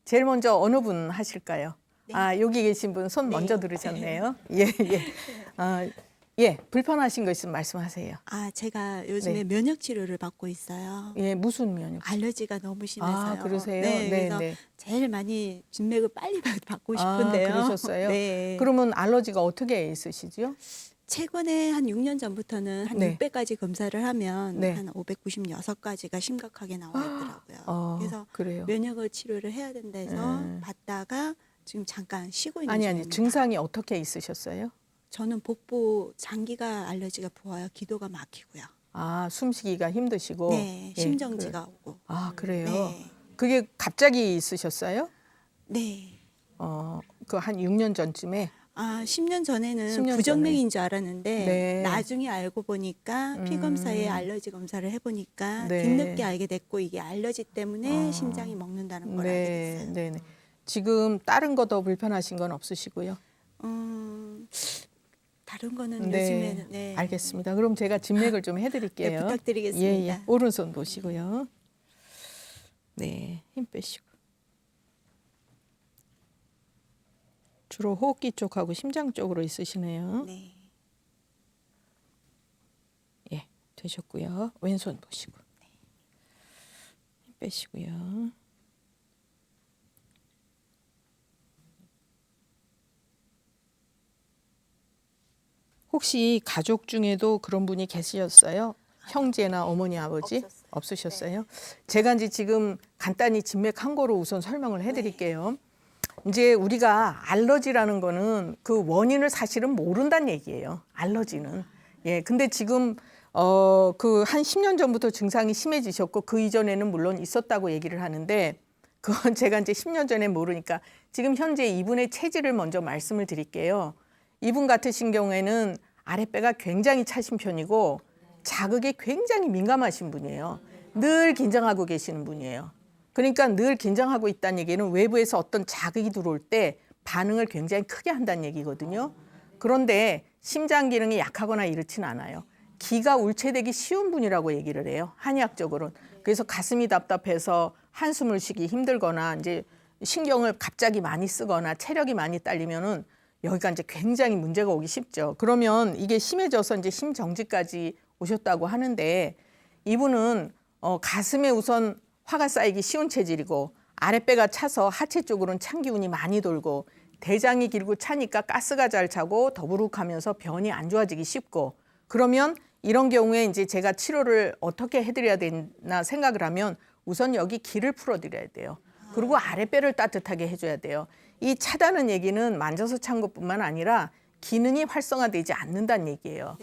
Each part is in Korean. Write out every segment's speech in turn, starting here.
제일 먼저 어느 분 하실까요? 네. 아, 여기 계신 분 손 먼저 네. 들으셨네요. 예, 예. 예, 불편하신 거 있으면 말씀하세요. 제가 요즘에 네. 면역 치료를 받고 있어요. 예, 무슨 면역? 알러지가 너무 심해서요. 그러세요? 네, 네, 그래서 네. 제일 많이 진맥을 빨리 받고 싶은데요. 그러셨어요? 네. 그러면 알러지가 어떻게 있으시죠? 최근에 한 6년 전부터는 한 네. 600까지 검사를 하면 네. 한 596가지가 심각하게 나와 있더라고요. 그래서 그래요. 면역을 치료를 해야 된다해서 받다가 지금 잠깐 쉬고 있는 아니, 중입니다. 증상이 어떻게 있으셨어요? 저는 복부 장기가 알러지가 부어요. 기도가 막히고요. 숨쉬기가 힘드시고. 네, 예, 심정지가 오고. 그래요. 네. 그게 갑자기 있으셨어요? 네. 그 한 6년 전쯤에? 10년 전에는 10년 부정맥인 줄 알았는데 네. 나중에 알고 보니까 피 검사에 알러지 검사를 해보니까 네. 뒤늦게 알게 됐고 이게 알러지 때문에 심장이 먹는다는 걸 알게 됐어요. 네. 지금 다른 거 더 불편하신 건 없으시고요? 다른 거는 네. 요즘에는 네. 알겠습니다. 그럼 제가 진맥을 좀 해드릴게요. 네, 부탁드리겠습니다. 예. 오른손 보시고요. 네, 힘 빼시고. 주로 호흡기 쪽하고 심장 쪽으로 있으시네요. 네. 예, 되셨고요. 왼손 보시고. 힘 빼시고요. 혹시 가족 중에도 그런 분이 계시셨어요? 형제나 어머니, 아버지? 없으셨어요? 제가 이제 지금 간단히 진맥한 거로 우선 설명을 해드릴게요. 이제 우리가 알러지라는 거는 그 원인을 사실은 모른다는 얘기예요. 알러지는. 예, 근데 지금 그 한 10년 전부터 증상이 심해지셨고 그 이전에는 물론 있었다고 얘기를 하는데 그건 제가 이제 10년 전에 모르니까 지금 현재 이분의 체질을 먼저 말씀을 드릴게요. 이분 같으신 경우에는 아랫배가 굉장히 차신 편이고 자극에 굉장히 민감하신 분이에요. 늘 긴장하고 계시는 분이에요. 그러니까 늘 긴장하고 있다는 얘기는 외부에서 어떤 자극이 들어올 때 반응을 굉장히 크게 한다는 얘기거든요. 그런데 심장 기능이 약하거나 이렇진 않아요. 기가 울체되기 쉬운 분이라고 얘기를 해요. 한의학적으로는. 그래서 가슴이 답답해서 한숨을 쉬기 힘들거나 이제 신경을 갑자기 많이 쓰거나 체력이 많이 딸리면은 여기가 이제 굉장히 문제가 오기 쉽죠. 그러면 이게 심해져서 이제 심정지까지 오셨다고 하는데 이분은 가슴에 우선 화가 쌓이기 쉬운 체질이고 아랫배가 차서 하체 쪽으로는 찬 기운이 많이 돌고 대장이 길고 차니까 가스가 잘 차고 더부룩하면서 변이 안 좋아지기 쉽고 그러면 이런 경우에 이제 제가 치료를 어떻게 해드려야 되나 생각을 하면 우선 여기 기를 풀어드려야 돼요. 그리고 아랫배를 따뜻하게 해줘야 돼요. 이 차다는 얘기는 만져서 찬 것뿐만 아니라 기능이 활성화되지 않는다는 얘기예요.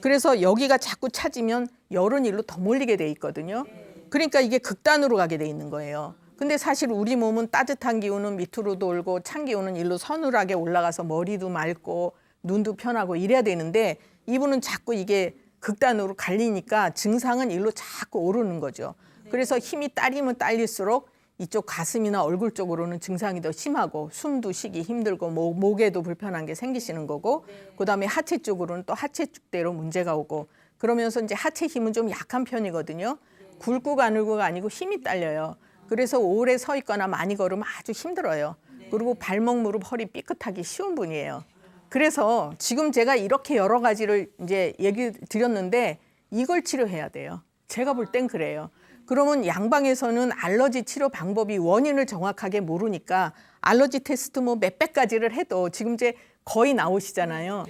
그래서 여기가 자꾸 차지면 열은 일로 더 몰리게 돼 있거든요. 그러니까 이게 극단으로 가게 돼 있는 거예요. 근데 사실 우리 몸은 따뜻한 기운은 밑으로 돌고 찬 기운은 일로 서늘하게 올라가서 머리도 맑고 눈도 편하고 이래야 되는데 이분은 자꾸 이게 극단으로 갈리니까 증상은 일로 자꾸 오르는 거죠. 그래서 힘이 딸리면 딸릴수록 이쪽 가슴이나 얼굴 쪽으로는 증상이 더 심하고 숨도 쉬기 힘들고 목에도 불편한 게 생기시는 거고 그다음에 하체 쪽으로는 또 하체 쪽대로 문제가 오고 그러면서 이제 하체 힘은 좀 약한 편이거든요. 굵고 가늘고가 아니고 힘이 딸려요. 그래서 오래 서 있거나 많이 걸으면 아주 힘들어요. 그리고 발목, 무릎, 허리 삐끗하기 쉬운 분이에요. 그래서 지금 제가 이렇게 여러 가지를 이제 얘기 드렸는데 이걸 치료해야 돼요. 제가 볼 땐 그래요. 그러면 양방에서는 알러지 치료 방법이 원인을 정확하게 모르니까 알러지 테스트 뭐 몇백 가지를 해도 지금 이제 거의 나오시잖아요.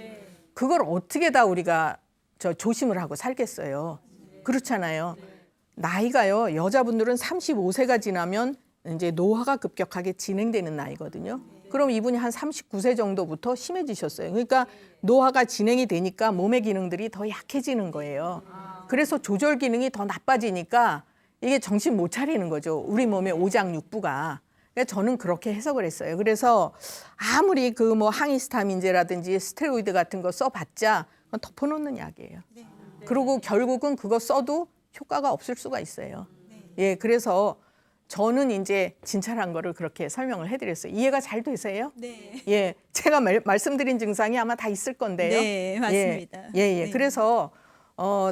그걸 어떻게 다 우리가 조심을 하고 살겠어요. 그렇잖아요. 나이가요. 여자분들은 35세가 지나면 이제 노화가 급격하게 진행되는 나이거든요. 그럼 이분이 한 39세 정도부터 심해지셨어요. 그러니까 노화가 진행이 되니까 몸의 기능들이 더 약해지는 거예요. 그래서 조절 기능이 더 나빠지니까 이게 정신 못 차리는 거죠. 우리 몸의 오장육부가. 그러니까 저는 그렇게 해석을 했어요. 그래서 아무리 그 뭐 항히스타민제라든지 스테로이드 같은 거 써봤자 그건 덮어놓는 약이에요. 그리고 결국은 그거 써도 효과가 없을 수가 있어요. 예, 그래서 저는 이제 진찰한 거를 그렇게 설명을 해드렸어요. 이해가 잘 되세요? 네. 예, 제가 말씀드린 증상이 아마 다 있을 건데요. 네, 맞습니다. 예. 네. 그래서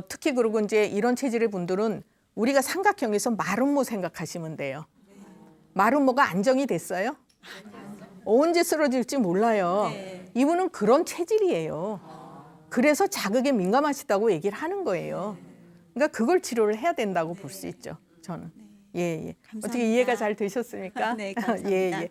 특히 그리고 이제 이런 체질의 분들은 우리가 삼각형에서 마름모 생각하시면 돼요. 마름모가 안정이 됐어요? 언제 쓰러질지 몰라요. 네. 이분은 그런 체질이에요. 그래서 자극에 민감하시다고 얘기를 하는 거예요. 그러니까 그걸 치료를 해야 된다고 볼 수 있죠. 저는. 예, 예. 감사합니다. 어떻게 이해가 잘 되셨습니까? 네, 감사합니다. 예, 예.